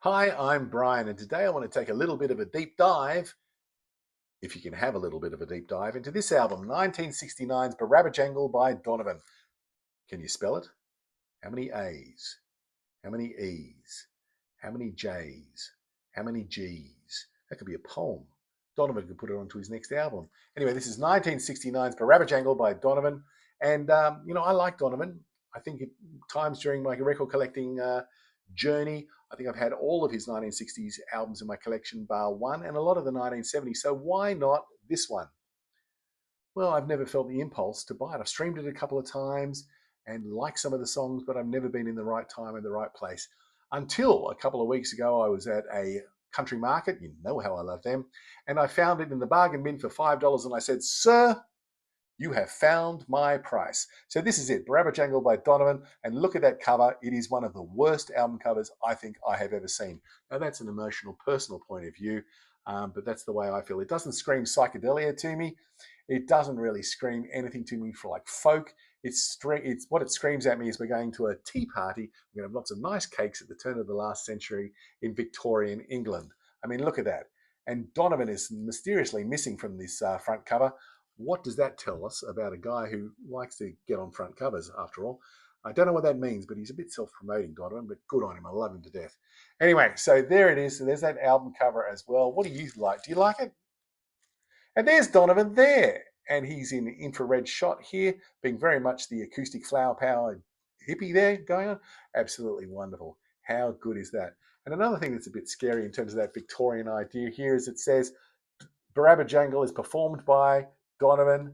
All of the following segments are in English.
Hi, I'm Brian, and today I want to take a little bit of a deep dive, if you can have a little bit of a deep dive, into this album, 1969's Barabba by Donovan. Can you spell it? How many A's? How many E's? How many J's? How many G's? That could be a poem. Donovan could put it onto his next album. Anyway, this is 1969's Barabba by Donovan. And, I like Donovan. I think at times during my record collecting journey, I think I've had all of his 1960s albums in my collection, bar one, and a lot of the 1970s. So why not this one? Well, I've never felt the impulse to buy it. I've streamed it a couple of times and liked some of the songs, but I've never been in the right time and the right place. Until a couple of weeks ago, I was at a country market. You know how I love them. And I found it in the bargain bin for $5. And I said, "Sir, you have found my price." So this is it, Barabba by Donovan. And look at that cover. It is one of the worst album covers I think I have ever seen. Now, that's an emotional, personal point of view, but that's the way I feel. It doesn't scream psychedelia to me. It doesn't really scream anything to me for like folk. It's what it screams at me is we're going to a tea party. We're going to have lots of nice cakes at the turn of the last century in Victorian England. I mean, look at that. And Donovan is mysteriously missing from this front cover. What does that tell us about a guy who likes to get on front covers, after all? I don't know what that means, but he's a bit self-promoting, Donovan, but good on him. I love him to death. Anyway, so there it is. So there's that album cover as well. What do you like? Do you like it? And there's Donovan there. And he's in infrared shot here, being very much the acoustic flower powered hippie there going on. Absolutely wonderful. How good is that? And another thing that's a bit scary in terms of that Victorian idea here is it says Barabba Jangle is performed by Donovan,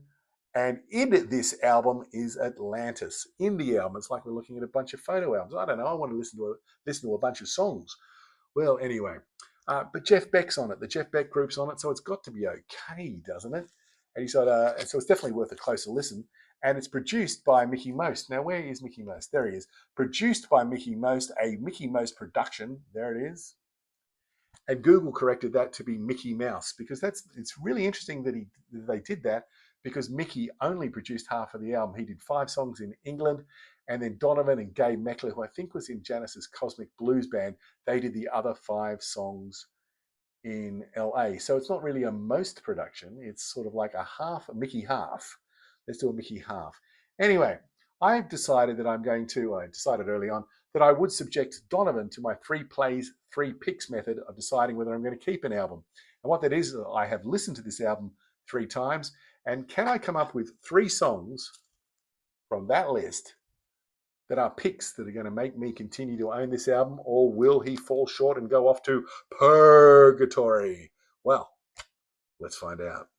and in this album is Atlantis. In the album, it's like we're looking at a bunch of photo albums. I don't know. I want to listen to a bunch of songs. Well, anyway, but Jeff Beck's on it. The Jeff Beck group's on it, so it's got to be okay, doesn't it? And he's got so it's definitely worth a closer listen. And it's produced by Mickie Most. Now, where is Mickie Most? There he is. Produced by Mickie Most, a Mickie Most production. There it is. And Google corrected that to be Mickey Mouse, because it's really interesting that they did that, because Mickey only produced half of the album. He did 5 songs in England, and then Donovan and Gabe Meckler, who I think was in Janis's Cosmic Blues Band, they did the other 5 songs in LA. So it's not really a Most production. It's sort of like a Mickey half. Let's do a Mickey half. Anyway, I've decided that I decided early on that I would subject Donovan to my 3 plays, 3 picks method of deciding whether I'm going to keep an album. And what that is, I have listened to this album 3 times, and can I come up with 3 songs from that list that are picks that are going to make me continue to own this album, or will he fall short and go off to purgatory? Well, let's find out.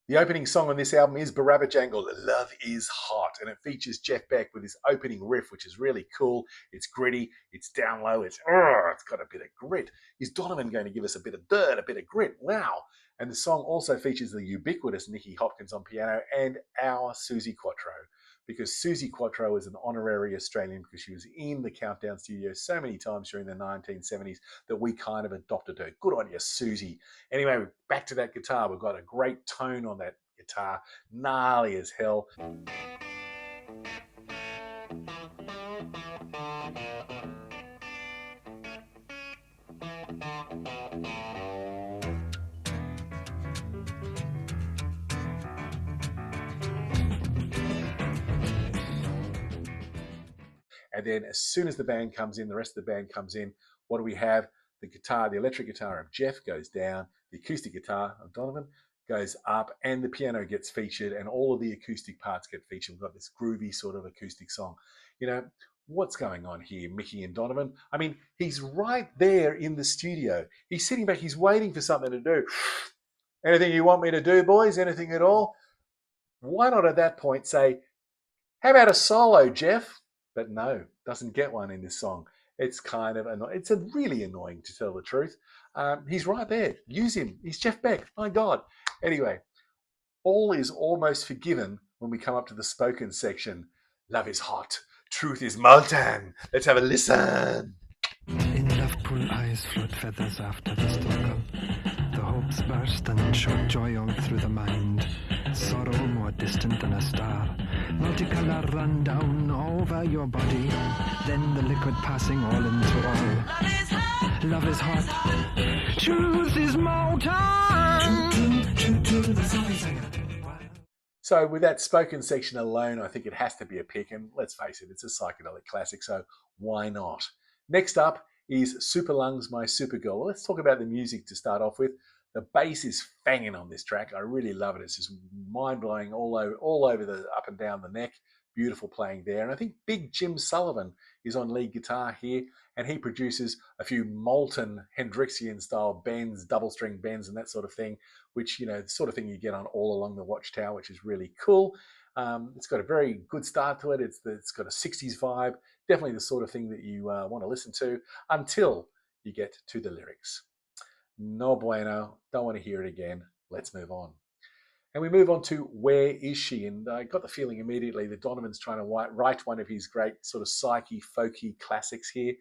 The opening song on this album is Barabba Jangle, Love is Hot, and it features Jeff Beck with his opening riff, which is really cool. It's gritty, it's down low, it's got a bit of grit. Is Donovan going to give us a bit of dirt, a bit of grit? Wow. And the song also features the ubiquitous Nicky Hopkins on piano and our Suzi Quatro, because Suzi Quatro is an honorary Australian because she was in the Countdown studio so many times during the 1970s that we kind of adopted her. Good on you, Suzi. Anyway, back to that guitar. We've got a great tone on that guitar, gnarly as hell. And then as soon as the band comes in, the rest of the band comes in, what do we have? The guitar, the electric guitar of Jeff goes down, the acoustic guitar of Donovan goes up, and the piano gets featured, and all of the acoustic parts get featured. We've got this groovy sort of acoustic song. You know, what's going on here, Mickey and Donovan? I mean, he's right there in the studio. He's sitting back, he's waiting for something to do. Anything you want me to do, boys? Anything at all? Why not at that point say, how about a solo, Jeff? But no, doesn't get one in this song. It's kind of annoying. It's really annoying, to tell the truth. He's right there. Use him. He's Jeff Beck. My God. Anyway, all is almost forgiven when we come up to the spoken section. Love is hot. Truth is molten. Let's have a listen. In love Full eyes float feathers after the struggle. The hopes burst and shout joy all through the mind. Sorrow more distant than a star. Multicolour run down over your body. Then the liquid passing all into all. Love is hot. Truth is molten. So with that spoken section alone, I think it has to be a pick. And let's face it, it's a psychedelic classic, so why not? Next up is Super Lungs, My Supergirl. Well, let's talk about the music to start off with. The bass is fanging on this track. I really love it. It's just mind-blowing all over the up and down the neck. Beautiful playing there. And I think Big Jim Sullivan is on lead guitar here, and he produces a few molten Hendrixian-style bends, double-string bends and that sort of thing, which, you know, the sort of thing you get on All Along the Watchtower, which is really cool. It's got a very good start to it. It's got a 60s vibe. Definitely the sort of thing that you want to listen to until you get to the lyrics. No bueno. Don't want to hear it again. Let's move on. And we move on to Where Is She? And I got the feeling immediately that Donovan's trying to write one of his great sort of psyche, folky classics here.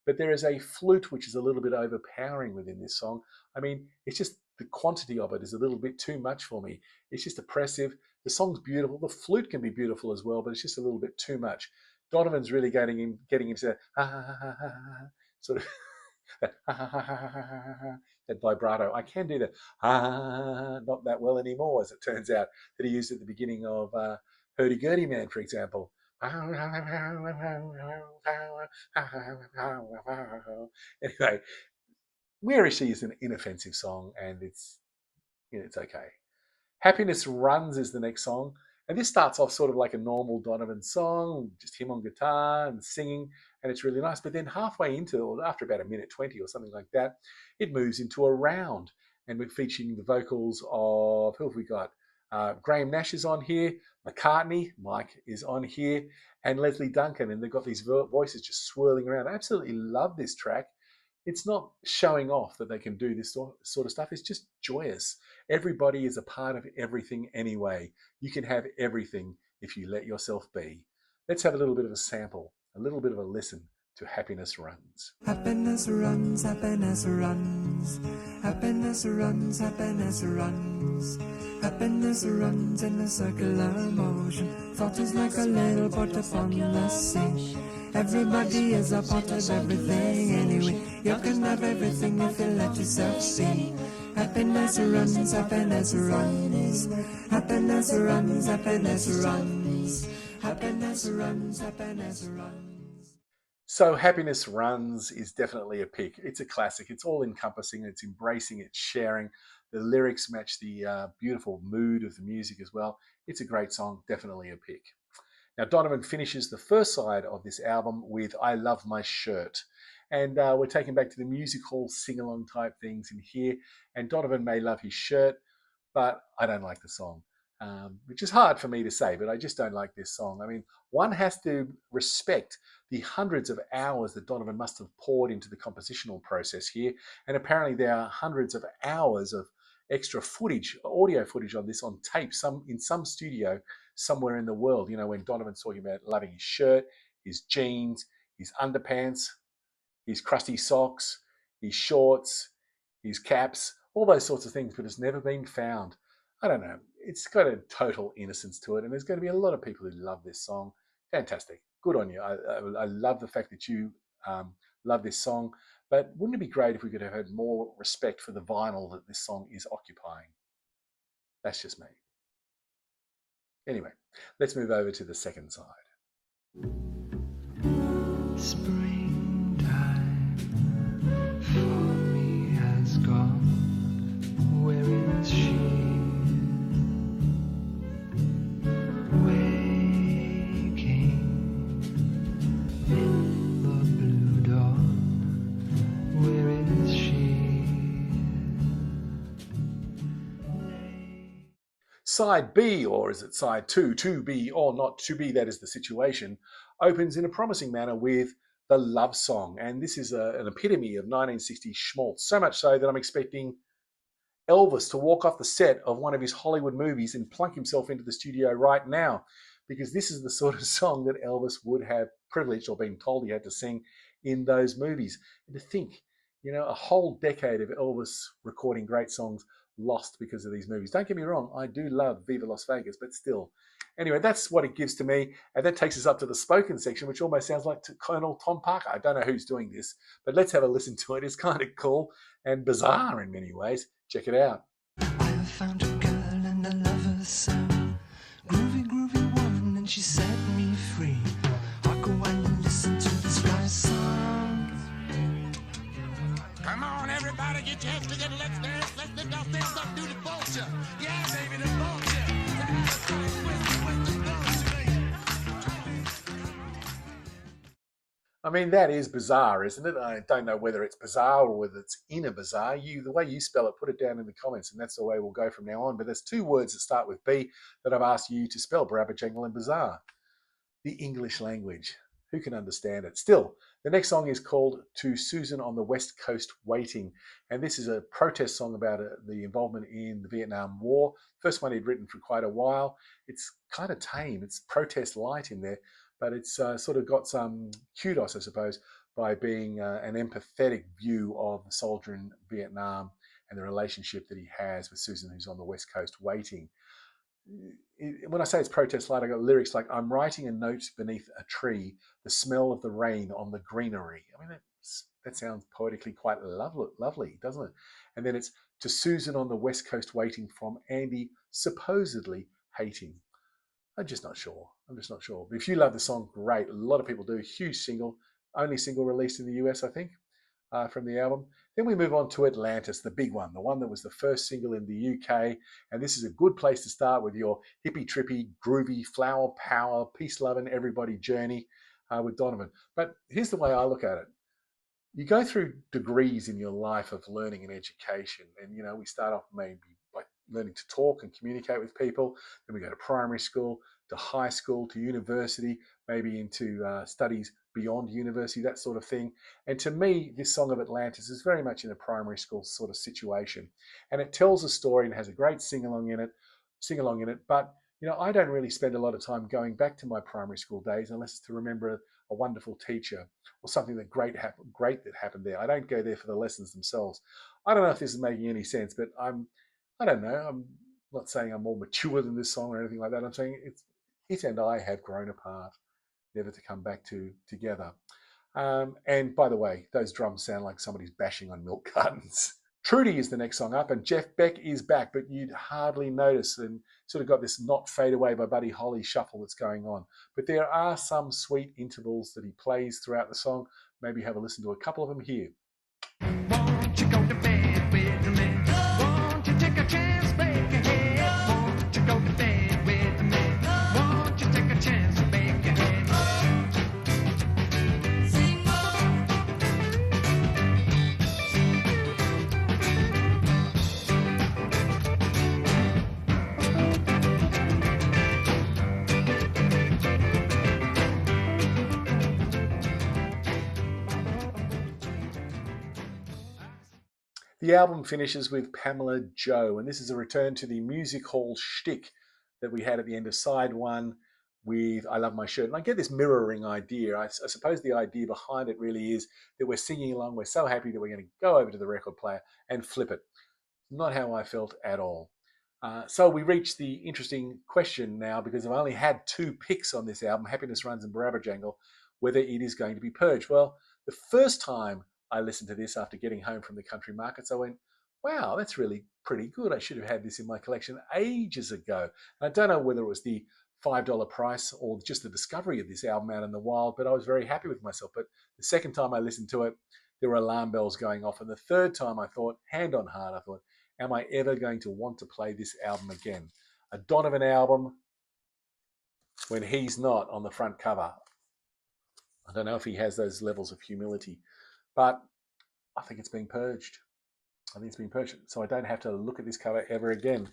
But there is a flute which is a little bit overpowering within this song. I mean, it's just the quantity of it is a little bit too much for me. It's just oppressive. The song's beautiful. The flute can be beautiful as well, but it's just a little bit too much. Donovan's really getting into that sort of that vibrato. I can do that not that well anymore, as it turns out, that he used at the beginning of Hurdy-Gurdy Man, for example. Anyway, Where Is She is an inoffensive song, and it's okay. Happiness Runs is the next song. And this starts off sort of like a normal Donovan song, just him on guitar and singing, and it's really nice. But then halfway into, or after about a minute 20 or something like that, it moves into a round. And we're featuring the vocals of, who have we got? Graham Nash is on here, McCartney, Mike is on here, and Leslie Duncan. And they've got these voices just swirling around. I absolutely love this track. It's not showing off that they can do this sort of stuff. It's just joyous. Everybody is a part of everything anyway. You can have everything if you let yourself be. Let's have a little bit of a sample, a little bit of a listen to Happiness Runs. Happiness runs, happiness runs. Happiness runs, happiness runs. Happiness runs in a circular motion. Thought is like a little boat upon the sea. Everybody is a part of everything anyway. You can have everything if you let yourself be. Happiness runs, happiness runs. Happiness runs, happiness runs. Happiness runs, happiness runs. So Happiness Runs is definitely a pick. It's a classic. It's all encompassing. It's embracing. It's sharing. The lyrics match the beautiful mood of the music as well. It's a great song. Definitely a pick. Now, Donovan finishes the first side of this album with I Love My Shirt. And we're taken back to the music hall sing-along type things in here. And Donovan may love his shirt, but I don't like the song, which is hard for me to say, but I just don't like this song. I mean, one has to respect the hundreds of hours that Donovan must have poured into the compositional process here. And apparently there are hundreds of hours of extra footage, audio footage on this on tape, in some studio somewhere in the world. You know, when Donovan's talking about loving his shirt, his jeans, his underpants, his crusty socks, his shorts, his caps, all those sorts of things, but it's never been found. I don't know. It's got a total innocence to it, and there's going to be a lot of people who love this song. Fantastic. Good on you. I love the fact that you love this song, but wouldn't it be great if we could have had more respect for the vinyl that this song is occupying? That's just me. Anyway, let's move over to the second side. Springtime for me has gone. Where is she? Waking in the blue dawn. Where is she? Side B, or is it side 2, to be or not to be, that is the situation, opens in a promising manner with the love song. And this is an epitome of 1960s schmaltz, so much so that I'm expecting Elvis to walk off the set of one of his Hollywood movies and plunk himself into the studio right now, because this is the sort of song that Elvis would have privileged or been told he had to sing in those movies. And to think You know, a whole decade of Elvis recording great songs lost because of these movies. Don't get me wrong, I do love Viva Las Vegas, but still. Anyway, that's what it gives to me. And that takes us up to the spoken section, which almost sounds like Colonel Tom Parker. I don't know who's doing this, but let's have a listen to it. It's kind of cool and bizarre in many ways. Check it out. I have found a girl and I love her so. Groovy, groovy woman, and she set me free. I go and listen to this guy's song. Come on, everybody, get your heads together. Let's dance. Let's lift our fists up, do the vulture. Yeah, baby, the vulture. I mean, that is bizarre, isn't it? I don't know whether it's bizarre or whether it's in a bizarre. The way you spell it, put it down in the comments, and that's the way we'll go from now on. But there's two words that start with B that I've asked you to spell: Barabajangul and bizarre. The English language. Who can understand it? Still, the next song is called To Susan on the West Coast Waiting. And this is a protest song about the involvement in the Vietnam War. First one he'd written for quite a while. It's kind of tame. It's protest light in there, but it's sort of got some kudos, I suppose, by being an empathetic view of the soldier in Vietnam and the relationship that he has with Susan, who's on the West Coast waiting. When I say it's protest light, I got lyrics like, I'm writing a note beneath a tree, the smell of the rain on the greenery. I mean, that sounds poetically quite lovely, doesn't it? And then it's To Susan on the West Coast waiting from Andy supposedly hating. I'm just not sure. But if you love the song, great. A lot of people do. Huge single, only single released in the US, I think, from the album. Then we move on to Atlantis, the big one, the one that was the first single in the UK. And this is a good place to start with your hippie, trippy, groovy, flower power, peace loving, everybody journey with Donovan. But here's the way I look at it. You go through degrees in your life of learning and education. And, you know, we start off maybe by learning to talk and communicate with people. Then we go to primary school, to high school, to university, maybe into studies beyond university, that sort of thing. And to me, this Song of Atlantis is very much in a primary school sort of situation. And it tells a story and has a great sing-along in it. But, you know, I don't really spend a lot of time going back to my primary school days unless it's to remember a wonderful teacher or something that great that happened there. I don't go there for the lessons themselves. I don't know if this is making any sense, but I don't know. I'm not saying I'm more mature than this song or anything like that. I'm saying it and I have grown apart, never to come back to together. And by the way, those drums sound like somebody's bashing on milk cartons. Trudy is the next song up, and Jeff Beck is back, but you'd hardly notice, and sort of got this Not Fade Away by Buddy Holly shuffle that's going on. But there are some sweet intervals that he plays throughout the song. Maybe have a listen to a couple of them here. Won't you go to bed with me? Won't you take a chance, make a head? Won't you go to bed with me? Won't you take a chance, make a head? The album finishes with Pamela Joe, and this is a return to the music hall shtick that we had at the end of side one with I Love My Shirt. And I get this mirroring idea. I suppose the idea behind it really is that we're singing along, we're so happy that we're going to go over to the record player and flip it. Not how I felt at all. So we reach the interesting question now, because I've only had two picks on this album, Happiness Runs and Barabajangul, whether it is going to be purged. Well, the first time I listened to this after getting home from the country markets, I went, wow, that's really pretty good. I should have had this in my collection ages ago. And I don't know whether it was the $5 price or just the discovery of this album out in the wild, but I was very happy with myself. But the second time I listened to it, there were alarm bells going off. And the third time I thought, hand on heart, I thought, am I ever going to want to play this album again? A Donovan album when he's not on the front cover. I don't know if he has those levels of humility, but I think it's being purged. So I don't have to look at this cover ever again.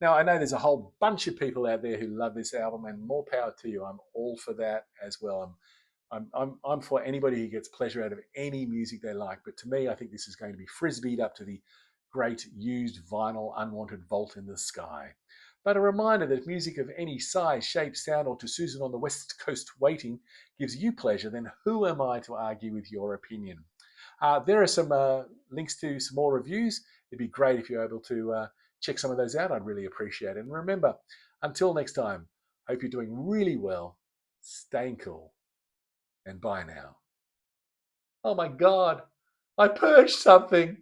Now, I know there's a whole bunch of people out there who love this album, and more power to you. I'm all for that as well. I'm for anybody who gets pleasure out of any music they like. But to me, I think this is going to be frisbeed up to the great used vinyl unwanted vault in the sky. But a reminder that if music of any size, shape, sound, or To Susan on the West Coast Waiting gives you pleasure, then who am I to argue with your opinion? There are some links to some more reviews. It'd be great if you're able to check some of those out. I'd really appreciate it. And remember, until next time, hope you're doing really well, staying cool, and bye now. Oh my God, I purged something.